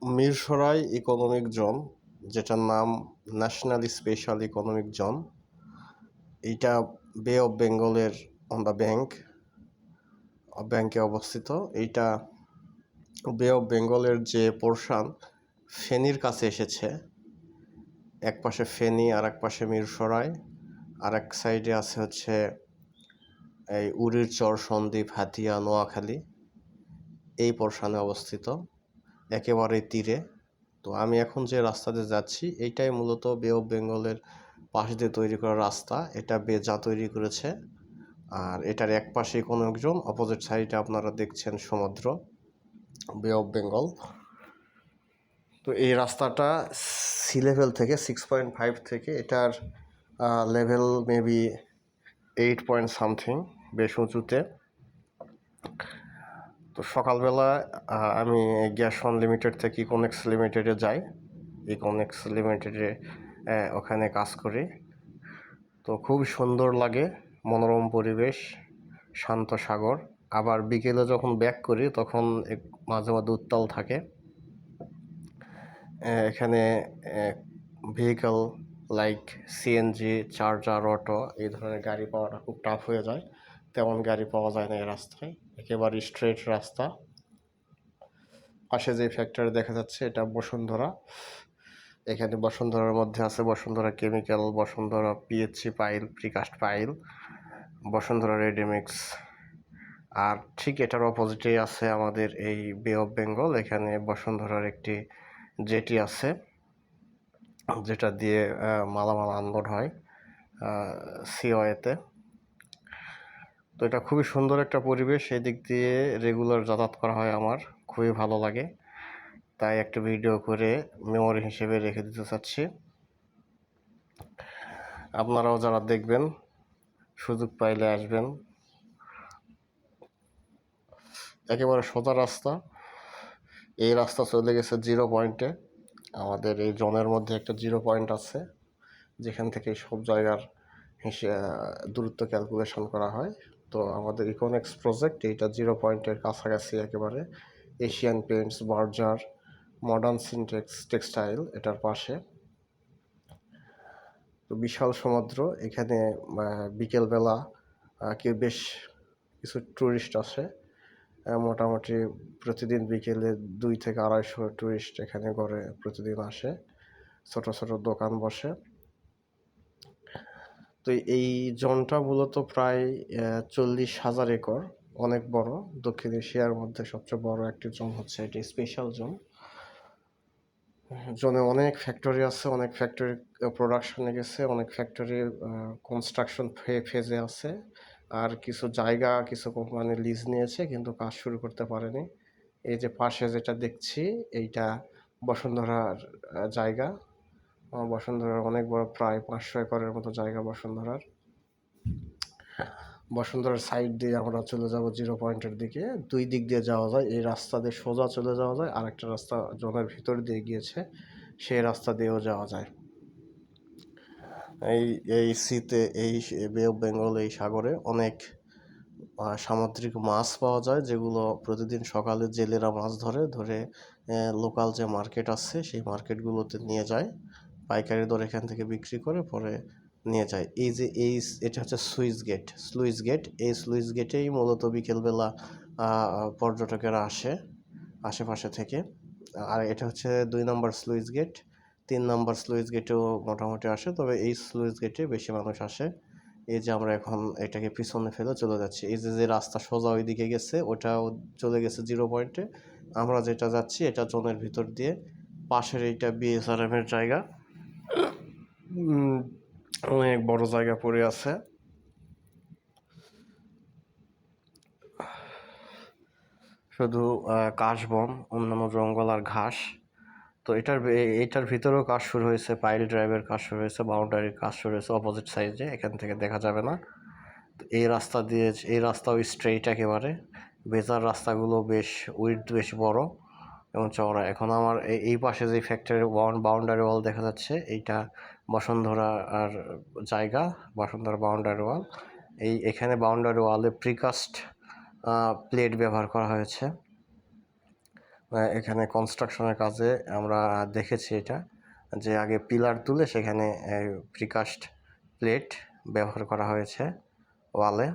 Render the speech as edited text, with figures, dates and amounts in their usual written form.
Mirsarai economic zone, যেটার নাম national special economic zone, এইটা বে অফ বেঙ্গলের অন দ্য ব্যাংকে অবস্থিত। এইটা বে অফ বেঙ্গলের যে পোর্শন ফেনীর কাছে এসেছে, এক পাশে ফেনী আর এক পাশে মিরসরাই, আর এক সাইডে আছে হচ্ছে এই উড়ির চর, সন্দ্বীপ, হাতিয়া, নোয়াখালী, এই পোর্শনে অবস্থিত একেবারে তীরে। তো আমি এখন যে রাস্তা দিয়ে যাচ্ছি এইটাই মূলত বে অফ বেঙ্গলের পাশ দিয়ে তৈরি করা রাস্তা। এটা বেজা তৈরি করেছে, আর এটার এক পাশে ইকোনমিক জোন, অপোজিট সাইডে আপনারা দেখছেন সমুদ্র, বে অফ বেঙ্গল। তো এই রাস্তাটা সি লেভেল থেকে 6.5 থেকে এটার লেভেল মেবি 8 পয়েন্ট সামথিং, বেশ উঁচুতে। তো সকালবেলা আমি গ্যাস আনলিমিটেড থেকে ইকোনেক্স লিমিটেডে যাই, ইকোনেক্স লিমিটেডে ওখানে কাজ করি। তো খুব সুন্দর লাগে, মনোরম পরিবেশ, শান্ত সাগর। আবার বিকেলে যখন ব্যাক করি তখন মাঝে মাঝে উত্তাল থাকে। এখানে vehicle like CNG, charger, auto এই ধরনের গাড়ি পাওয়াটা খুব টাফ হয়ে যায়। তেমন গাড়ি পাওয়া যায় না এই রাস্তায়, একেবারে স্ট্রেট রাস্তা। পাশে যে ফ্যাক্টরি দেখা যাচ্ছে এটা বসুন্ধরা। এখানে বসুন্ধরার মধ্যে আছে Bashundhara chemical, Bashundhara P H C pile, precast pile, Bashundhara ready mix. আর ঠিক এটার অপোজিটেই আছে আমাদের এই বে অফ বেঙ্গল। এখানে বসুন্ধরার একটি জেটি আছে, যেটা দিয়ে মালামাল আনলোড হয় সিওয়েতে। তো এটা খুবই সুন্দর একটা পরিবেশ, এই দিক দিয়ে রেগুলার যাতায়াত করা হয়, আমার খুবই ভালো লাগে। তাই একটা ভিডিও করে মেমোরি হিসেবে রেখে দিতে চাচ্ছি। আপনারাও যারা দেখবেন সুযোগ পাইলে আসবেন। একেবারে সোজা রাস্তা, এই রাস্তা চলে গেছে 0 পয়েন্টে। আমাদের এই জোনের মধ্যে একটা 0 পয়েন্ট আছে, যেখান থেকে সব জায়গার দূরত্ব ক্যালকুলেশন করা হয়। তো আমাদের ইকোনেক্স প্রজেক্ট এইটা 0 পয়েন্টের কাছাকাছি একেবারে। Asian Paints, Berger, modern syntax textile এটার পাশে। তো বিশাল সমুদ্র, এখানে বিকেলবেলা বেশ কিছু ট্যুরিস্ট আসে। মোটামুটি প্রতিদিন বিকেলে 200 থেকে 250 ট্যুরিস্ট এখানে ঘরে প্রতিদিন আসে, ছোট ছোট দোকান বসে। তো এই জোনটা মূলত প্রায় 40,000 একর, অনেক বড়। দক্ষিণ এশিয়ার মধ্যে সবচেয়ে বড় একটি জোন হচ্ছে এটি, স্পেশাল জোন। জোনে অনেক ফ্যাক্টরি আছে, অনেক ফ্যাক্টরি প্রোডাকশনে গেছে, অনেক ফ্যাক্টরি কনস্ট্রাকশন ফেজে আছে। আর কিছু জায়গা কিছু কোম্পানি লিজ নিয়েছে কিন্তু কাজ শুরু করতে পারেনি। এই যে পাশে যেটা দেখছি এইটা বসুন্ধরার জায়গা। বসুন্ধরার অনেক বড়, প্রায় 500 একরের মতো জায়গা বসুন্ধরার। বসুন্ধরার সাইড দিয়ে আমরা চলে যাব 0 পয়েন্টের দিকে। 2 দিক দিয়ে যাওয়া যায়, এই রাস্তা দিয়ে সোজা চলে যাওয়া যায়, আরেকটা রাস্তা জোনের ভিতর দিয়ে গিয়েছে, সেই রাস্তা দিয়েও যাওয়া যায়। এই সিতে, এই বে অফ বেঙ্গল, এই সাগরে অনেক সামুদ্রিক মাছ পাওয়া যায়, যেগুলো প্রতিদিন সকালে জেলেরা মাছ ধরে লোকাল যে মার্কেট আছে সেই মার্কেটগুলোতে নিয়ে যায়, পাইকারি দর এখান থেকে বিক্রি করে পরে নিয়ে যায়। এই যে এটা হচ্ছে স্লুইস গেট। এই স্লুইস গেটেই মূলত বিকেলবেলা পর্যটকেরা আসে আশেপাশে থেকে। আর এটা হচ্ছে 2 নম্বর স্লুইস গেট। 3 নম্বর স্লুইস গেটেও মোটামুটি আসে, তবে এই স্লুইস গেটে বেশি মানুষ আসে। এই যে আমরা এখন এটাকে পিছনে ফেলে চলে যাচ্ছি, এই যে রাস্তা সোজা ওই দিকে গেছে ওটাও চলে গেছে 0 পয়েন্টে। আমরা যেটা যাচ্ছি এটা জোনের ভিতর দিয়ে। পাশের এইটা বিএসআরএম এর জায়গা, অনেক বড় জায়গা পড়ে আছে। শুধু কাশবন, অন্যান্য জঙ্গল আর ঘাস। তো এটার ভিতরেও কাজ শুরু হয়েছে, পাইল ড্রাইভের কাজ শুরু হয়েছে, বাউন্ডারির কাজ শুরু হয়েছে অপোজিট সাইডে, এখান থেকে দেখা যাবে না। তো এই রাস্তাও স্ট্রেইট একেবারে। বেজার রাস্তাগুলো বেশ বড় এবং চওড়া। এখন আমার এই পাশে যে ফ্যাক্টরি বাউন্ডারি ওয়াল দেখা যাচ্ছে, এইটা বসুন্ধরা আর জায়গা, বসুন্ধরা বাউন্ডারি ওয়াল। এখানে বাউন্ডারি ওয়ালে প্রিকাস্ট প্লেট ব্যবহার করা হয়েছে। এখানে কনস্ট্রাকশনের কাজে আমরা দেখেছি এটা, যে আগে পিলার তুলে সেখানে প্রিকাস্ট প্লেট ব্যবহার করা হয়েছে ওয়ালে।